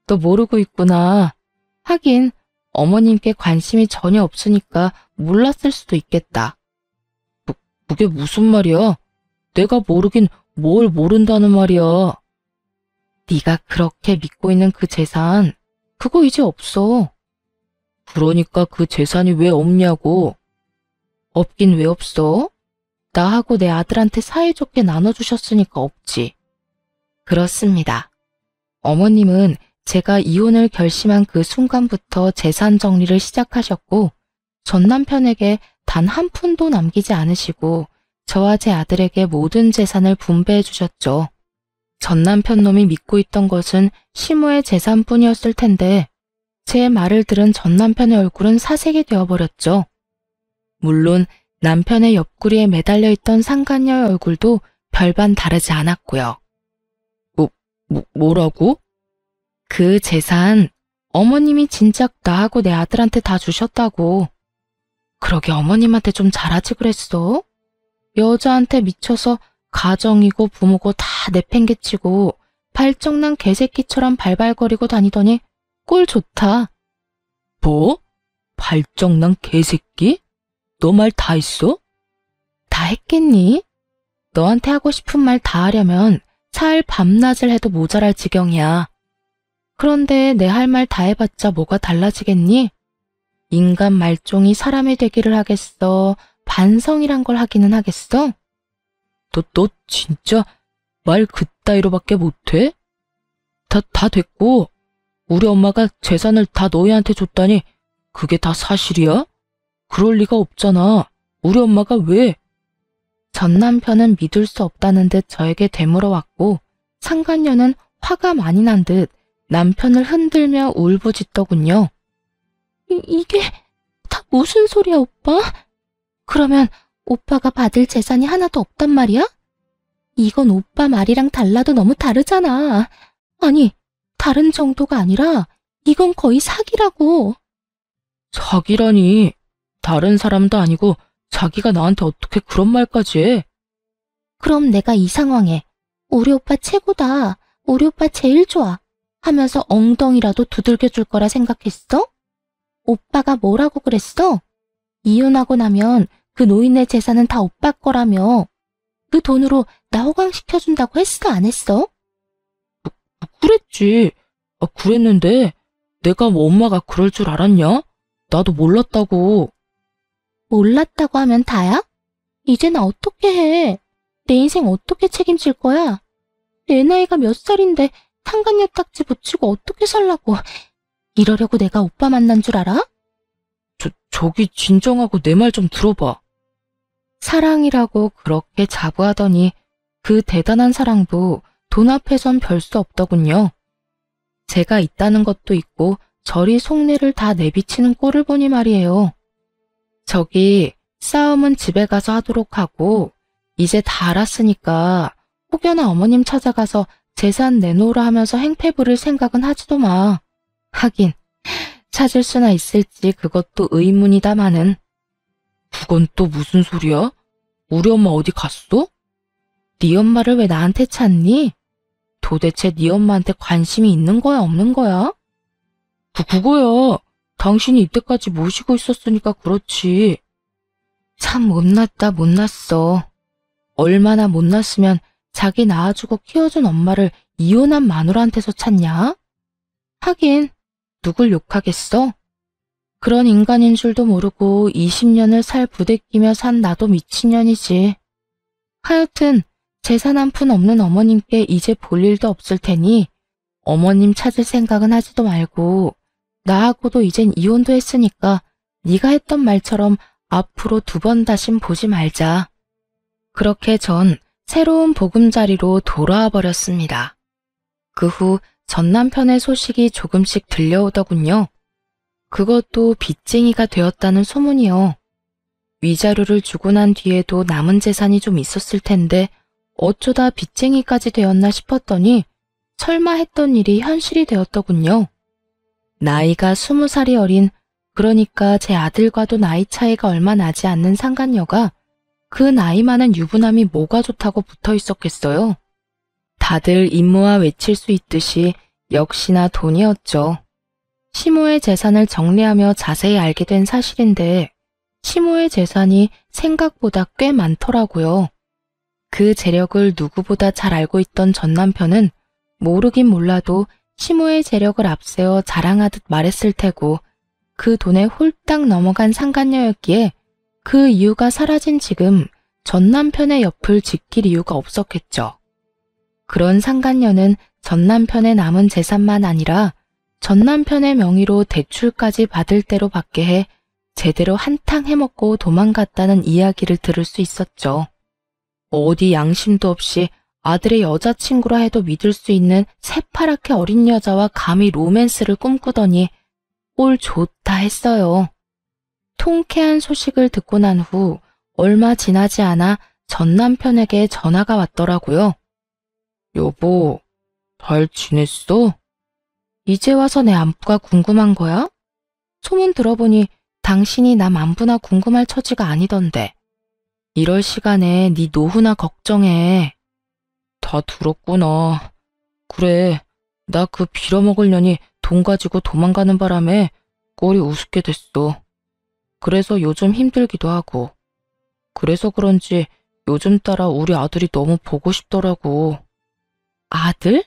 또 모르고 있구나. 하긴 어머님께 관심이 전혀 없으니까 몰랐을 수도 있겠다. 그게 무슨 말이야? 내가 모르긴 뭘 모른다는 말이야. 네가 그렇게 믿고 있는 그 재산, 그거 이제 없어. 그러니까 그 재산이 왜 없냐고. 없긴 왜 없어? 나하고 내 아들한테 사이좋게 나눠주셨으니까 없지. 그렇습니다. 어머님은 제가 이혼을 결심한 그 순간부터 재산 정리를 시작하셨고 전 남편에게 단 한 푼도 남기지 않으시고 저와 제 아들에게 모든 재산을 분배해 주셨죠. 전 남편 놈이 믿고 있던 것은 시모의 재산뿐이었을 텐데 제 말을 들은 전 남편의 얼굴은 사색이 되어버렸죠. 물론 남편의 옆구리에 매달려 있던 상간녀의 얼굴도 별반 다르지 않았고요. 뭐라고? 그 재산 어머님이 진작 나하고 내 아들한테 다 주셨다고. 그러게 어머님한테 좀 잘하지 그랬어? 여자한테 미쳐서 가정이고 부모고 다 내팽개치고 발정난 개새끼처럼 발발거리고 다니더니 꼴 좋다. 뭐? 발정난 개새끼? 너 말 다 했어? 다 했겠니? 너한테 하고 싶은 말 다 하려면 사흘 밤낮을 해도 모자랄 지경이야. 그런데 내 할 말 다 해봤자 뭐가 달라지겠니? 인간 말종이 사람이 되기를 하겠어? 반성이란 걸 하기는 하겠어? 너 진짜 말 그따위로밖에 못해? 다 됐고 우리 엄마가 재산을 다 너희한테 줬다니 그게 다 사실이야? 그럴 리가 없잖아. 우리 엄마가 왜? 전 남편은 믿을 수 없다는 듯 저에게 되물어왔고 상간녀는 화가 많이 난 듯 남편을 흔들며 울부짖더군요. 이게 다 무슨 소리야 오빠? 그러면 오빠가 받을 재산이 하나도 없단 말이야? 이건 오빠 말이랑 달라도 너무 다르잖아. 아니, 다른 정도가 아니라 이건 거의 사기라고. 사기라니. 다른 사람도 아니고 자기가 나한테 어떻게 그런 말까지 해? 그럼 내가 이 상황에 우리 오빠 최고다. 우리 오빠 제일 좋아. 하면서 엉덩이라도 두들겨 줄 거라 생각했어? 오빠가 뭐라고 그랬어? 이혼하고 나면 그 노인네 재산은 다 오빠 거라며. 그 돈으로 나 호강시켜준다고 했어 안 했어? 그랬지. 그랬는데 내가 뭐 엄마가 그럴 줄 알았냐? 나도 몰랐다고. 몰랐다고 하면 다야? 이제 나 어떻게 해? 내 인생 어떻게 책임질 거야? 내 나이가 몇 살인데 상간녀 딱지 붙이고 어떻게 살라고. 이러려고 내가 오빠 만난 줄 알아? 저기 진정하고 내 말 좀 들어봐. 사랑이라고 그렇게 자부하더니 그 대단한 사랑도 돈 앞에선 별 수 없더군요. 제가 있다는 것도 있고 저리 속내를 다 내비치는 꼴을 보니 말이에요. 저기 싸움은 집에 가서 하도록 하고 이제 다 알았으니까 혹여나 어머님 찾아가서 재산 내놓으라 하면서 행패 부릴 생각은 하지도 마. 하긴 찾을 수나 있을지 그것도 의문이다마는. 그건 또 무슨 소리야? 우리 엄마 어디 갔어? 네 엄마를 왜 나한테 찾니? 도대체 네 엄마한테 관심이 있는 거야 없는 거야? 그거야. 당신이 이때까지 모시고 있었으니까 그렇지. 참 못났다 못났어. 얼마나 못났으면 자기 낳아주고 키워준 엄마를 이혼한 마누라한테서 찾냐? 하긴 누굴 욕하겠어? 그런 인간인 줄도 모르고 20년을 살 부대끼며 산 나도 미친년이지. 하여튼 재산 한 푼 없는 어머님께 이제 볼 일도 없을 테니 어머님 찾을 생각은 하지도 말고 나하고도 이젠 이혼도 했으니까 네가 했던 말처럼 앞으로 2번 다신 보지 말자. 그렇게 전 새로운 보금자리로 돌아와 버렸습니다. 그 후 전 남편의 소식이 조금씩 들려오더군요. 그것도 빚쟁이가 되었다는 소문이요. 위자료를 주고 난 뒤에도 남은 재산이 좀 있었을 텐데 어쩌다 빚쟁이까지 되었나 싶었더니 설마 했던 일이 현실이 되었더군요. 나이가 20살이 어린, 그러니까 제 아들과도 나이 차이가 얼마 나지 않는 상간녀가 그 나이 많은 유부남이 뭐가 좋다고 붙어 있었겠어요. 다들 임무와 외칠 수 있듯이 역시나 돈이었죠. 시모의 재산을 정리하며 자세히 알게 된 사실인데 시모의 재산이 생각보다 꽤 많더라고요. 그 재력을 누구보다 잘 알고 있던 전 남편은 모르긴 몰라도 시모의 재력을 앞세워 자랑하듯 말했을 테고 그 돈에 홀딱 넘어간 상간녀였기에 그 이유가 사라진 지금 전 남편의 옆을 지킬 이유가 없었겠죠. 그런 상간녀는 전 남편의 남은 재산만 아니라 전 남편의 명의로 대출까지 받을 대로 받게 해 제대로 한탕 해먹고 도망갔다는 이야기를 들을 수 있었죠. 어디 양심도 없이 아들의 여자친구라 해도 믿을 수 있는 새파랗게 어린 여자와 감히 로맨스를 꿈꾸더니 꼴 좋다 했어요. 통쾌한 소식을 듣고 난 후 얼마 지나지 않아 전 남편에게 전화가 왔더라고요. 여보, 잘 지냈어? 이제 와서 내 안부가 궁금한 거야? 소문 들어보니 당신이 남 안부나 궁금할 처지가 아니던데. 이럴 시간에 네 노후나 걱정해. 다 들었구나. 그래, 나 그 빌어먹을 년이 돈 가지고 도망가는 바람에 꼴이 우습게 됐어. 그래서 요즘 힘들기도 하고. 그래서 그런지 요즘 따라 우리 아들이 너무 보고 싶더라고. 아들?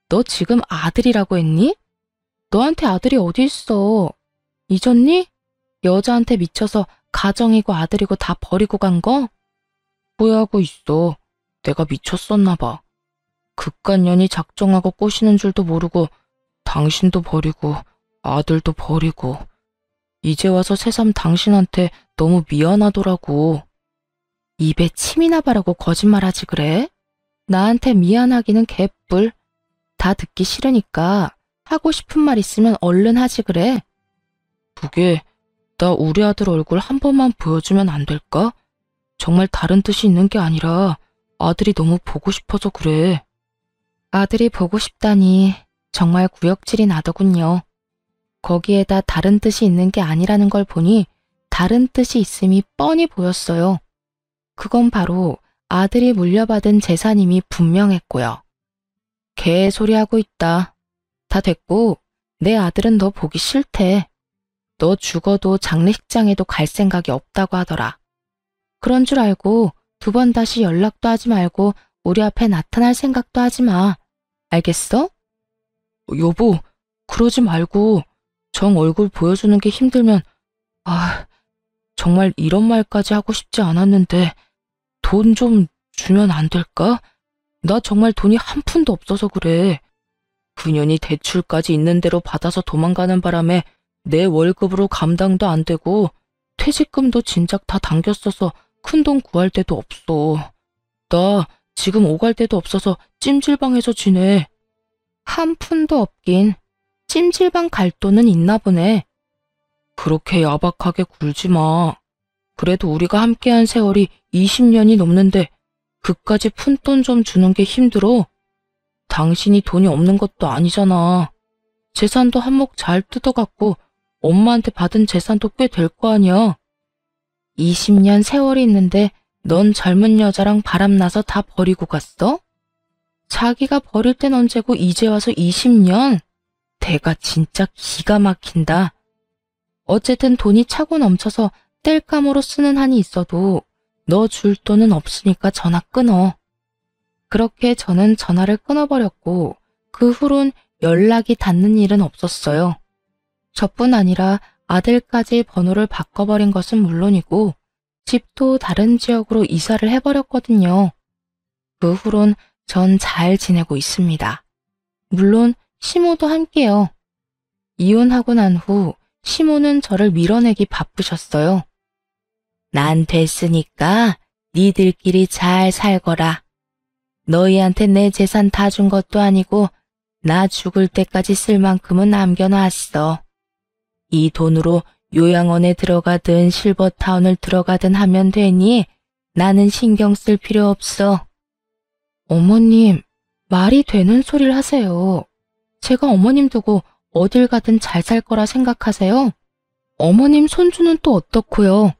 너 지금 아들이라고 했니? 너한테 아들이 어디 있어? 잊었니? 여자한테 미쳐서 가정이고 아들이고 다 버리고 간 거? 후회하고 있어. 내가 미쳤었나 봐. 그깟 년이 작정하고 꼬시는 줄도 모르고 당신도 버리고 아들도 버리고 이제 와서 새삼 당신한테 너무 미안하더라고. 입에 침이나 바르고 거짓말하지 그래? 나한테 미안하기는 개뿔. 다 듣기 싫으니까 하고 싶은 말 있으면 얼른 하지 그래. 그게 나 우리 아들 얼굴 한 번만 보여주면 안 될까? 정말 다른 뜻이 있는 게 아니라 아들이 너무 보고 싶어서 그래. 아들이 보고 싶다니 정말 구역질이 나더군요. 거기에다 다른 뜻이 있는 게 아니라는 걸 보니 다른 뜻이 있음이 뻔히 보였어요. 그건 바로 아들이 물려받은 재산임이 분명했고요. 개소리하고 있다. 다 됐고 내 아들은 너 보기 싫대. 너 죽어도 장례식장에도 갈 생각이 없다고 하더라. 그런 줄 알고 2번 다시 연락도 하지 말고 우리 앞에 나타날 생각도 하지 마. 알겠어? 여보, 그러지 말고 정 얼굴 보여주는 게 힘들면 정말 이런 말까지 하고 싶지 않았는데 돈 좀 주면 안 될까? 나 정말 돈이 한 푼도 없어서 그래. 그년이 대출까지 있는 대로 받아서 도망가는 바람에 내 월급으로 감당도 안 되고 퇴직금도 진작 다 당겼어서 큰돈 구할 데도 없어. 나 지금 오갈 데도 없어서 찜질방에서 지내. 한 푼도 없긴 찜질방 갈 돈은 있나 보네. 그렇게 야박하게 굴지 마. 그래도 우리가 함께한 세월이 20년이 넘는데 그까지 푼돈 좀 주는 게 힘들어? 당신이 돈이 없는 것도 아니잖아. 재산도 한몫 잘 뜯어갖고 엄마한테 받은 재산도 꽤 될 거 아니야. 20년 세월이 있는데 넌 젊은 여자랑 바람나서 다 버리고 갔어? 자기가 버릴 땐 언제고 이제 와서 20년? 대가 진짜 기가 막힌다. 어쨌든 돈이 차고 넘쳐서 뗄감으로 쓰는 한이 있어도 너 줄 돈은 없으니까 전화 끊어. 그렇게 저는 전화를 끊어버렸고 그 후론 연락이 닿는 일은 없었어요. 저뿐 아니라 아들까지 번호를 바꿔버린 것은 물론이고 집도 다른 지역으로 이사를 해버렸거든요. 그 후론 전 잘 지내고 있습니다. 물론
시모도 함께요.
이혼하고 난 후 시모는 저를 밀어내기 바쁘셨어요. 난 됐으니까 니들끼리 잘 살거라. 너희한테 내 재산 다 준 것도 아니고 나 죽을 때까지 쓸 만큼은 남겨놨어. 이 돈으로 요양원에 들어가든 실버타운을 들어가든 하면 되니 나는 신경 쓸 필요 없어. 어머님, 말이 되는 소리를 하세요. 제가 어머님 두고 어딜 가든 잘 살 거라 생각하세요? 어머님 손주는 또 어떻고요?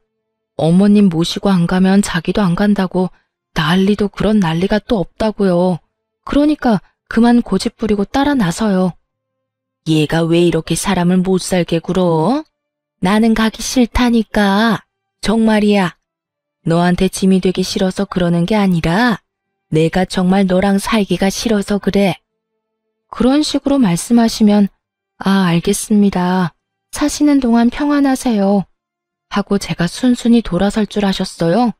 어머님 모시고 안 가면 자기도 안 간다고 난리도 그런 난리가 또 없다고요. 그러니까 그만 고집 부리고 따라 나서요. 얘가 왜 이렇게 사람을 못 살게 굴어? 나는 가기 싫다니까. 정말이야. 너한테 짐이 되기 싫어서 그러는 게 아니라 내가 정말 너랑 살기가 싫어서 그래. 그런 식으로 말씀하시면 알겠습니다. 사시는 동안 평안하세요. 하고 제가 순순히 돌아설 줄 아셨어요?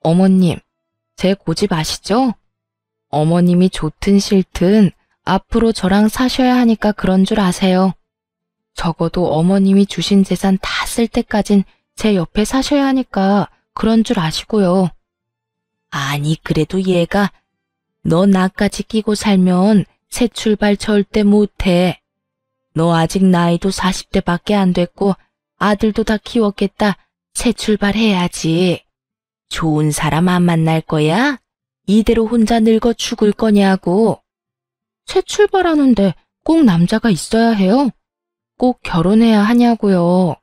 어머님, 제 고집 아시죠? 어머님이 좋든 싫든 앞으로 저랑 사셔야 하니까 그런 줄 아세요. 적어도 어머님이 주신 재산 다 쓸 때까진 제 옆에 사셔야 하니까 그런 줄 아시고요. 아니, 그래도 얘가 너 나까지 끼고 살면 새 출발 절대 못해. 너 아직 나이도 40대밖에 안 됐고 아들도 다 키웠겠다. 새 출발해야지. 좋은 사람 안 만날 거야? 이대로 혼자 늙어 죽을 거냐고. 새 출발하는데 꼭 남자가 있어야 해요? 꼭 결혼해야 하냐고요.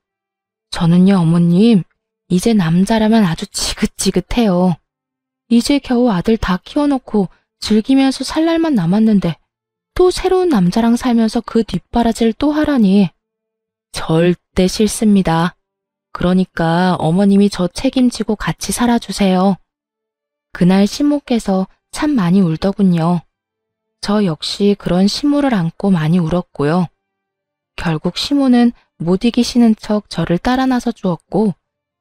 저는요, 어머님, 이제 남자라면 아주 지긋지긋해요. 이제 겨우 아들 다 키워놓고 즐기면서 살 날만 남았는데 또 새로운 남자랑 살면서 그 뒷바라지를 또 하라니. 절대 싫습니다. 그러니까 어머님이 저 책임지고 같이 살아주세요. 그날 시모께서 참 많이 울더군요. 저 역시 그런 시모를 안고 많이 울었고요. 결국 시모는 못 이기시는 척 저를 따라 나서 주었고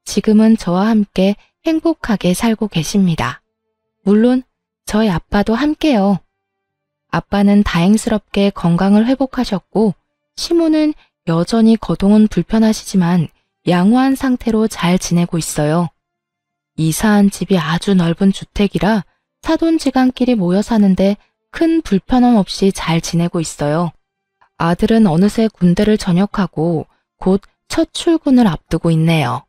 지금은 저와 함께 행복하게 살고 계십니다. 물론 저희 아빠도 함께요. 아빠는 다행스럽게 건강을 회복하셨고 시모는 여전히 거동은 불편하시지만 양호한 상태로 잘 지내고 있어요. 이사한 집이 아주 넓은 주택이라 사돈지간끼리 모여 사는데 큰 불편함 없이 잘 지내고 있어요. 아들은 어느새 군대를 전역하고 곧 첫 출근을 앞두고 있네요.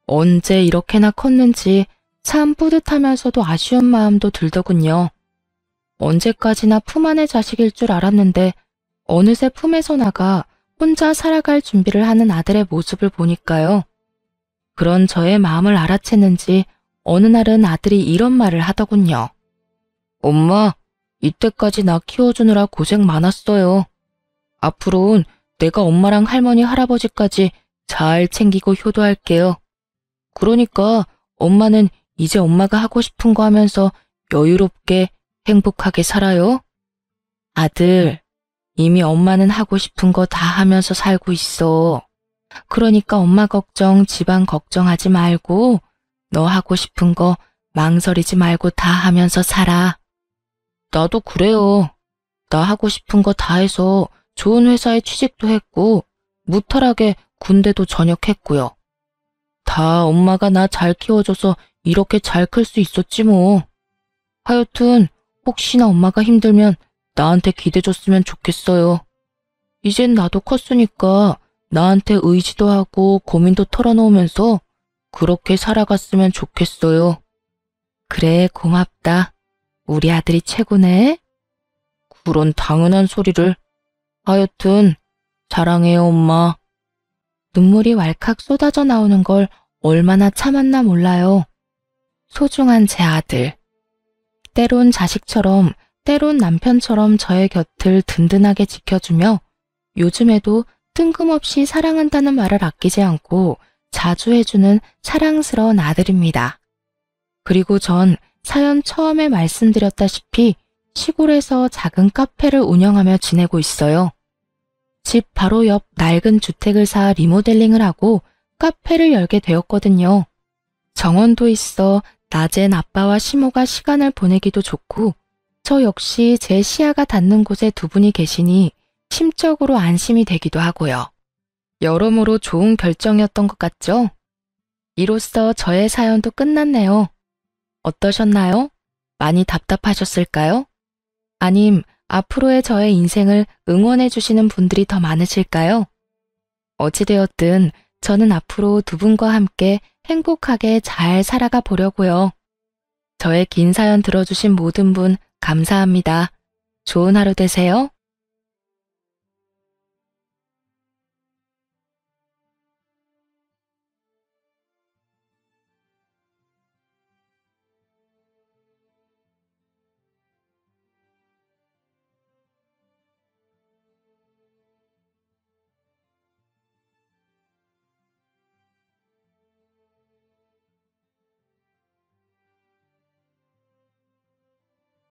언제 이렇게나 컸는지 참 뿌듯하면서도 아쉬운 마음도 들더군요. 언제까지나 품 안의 자식일 줄 알았는데 어느새 품에서 나가 혼자 살아갈 준비를 하는 아들의 모습을 보니까요. 그런 저의 마음을 알아챘는지 어느 날은 아들이 이런 말을 하더군요. 엄마, 이때까지 나 키워주느라 고생 많았어요. 앞으로는 내가 엄마랑 할머니, 할아버지까지 잘 챙기고 효도할게요. 그러니까 엄마는 이제 엄마가 하고 싶은 거 하면서 여유롭게 행복하게 살아요. 아들, 이미 엄마는 하고 싶은 거 다 하면서 살고 있어. 그러니까 엄마 걱정, 집안 걱정하지 말고 너 하고 싶은 거 망설이지 말고 다 하면서 살아. 나도 그래요. 나 하고 싶은 거 다 해서 좋은 회사에 취직도 했고 무탈하게 군대도 전역했고요. 다 엄마가 나 잘 키워줘서 이렇게 잘 클 수 있었지 뭐. 하여튼 혹시나 엄마가 힘들면 나한테 기대줬으면 좋겠어요. 이젠 나도 컸으니까 나한테 의지도 하고 고민도 털어놓으면서 그렇게 살아갔으면 좋겠어요. 그래, 고맙다. 우리 아들이 최고네. 그런 당연한 소리를. 하여튼 사랑해요, 엄마. 눈물이 왈칵 쏟아져 나오는 걸 얼마나 참았나 몰라요. 소중한 제 아들. 때론 자식처럼, 때론 남편처럼 저의 곁을 든든하게 지켜주며 요즘에도 뜬금없이 사랑한다는 말을 아끼지 않고 자주 해주는 사랑스러운 아들입니다. 그리고 전 사연 처음에 말씀드렸다시피 시골에서 작은 카페를 운영하며 지내고 있어요. 집 바로 옆 낡은 주택을 사 리모델링을 하고 카페를 열게 되었거든요. 정원도 있어 낮엔 아빠와 시모가 시간을 보내기도 좋고 저 역시 제 시야가 닿는 곳에 두 분이 계시니 심적으로 안심이 되기도 하고요. 여러모로 좋은 결정이었던 것 같죠? 이로써 저의 사연도 끝났네요. 어떠셨나요? 많이 답답하셨을까요? 아님 앞으로의 저의 인생을 응원해 주시는 분들이 더 많으실까요? 어찌되었든 저는 앞으로 두 분과 함께 행복하게 잘 살아가 보려고요. 저의 긴 사연 들어주신 모든 분 감사합니다. 좋은 하루 되세요.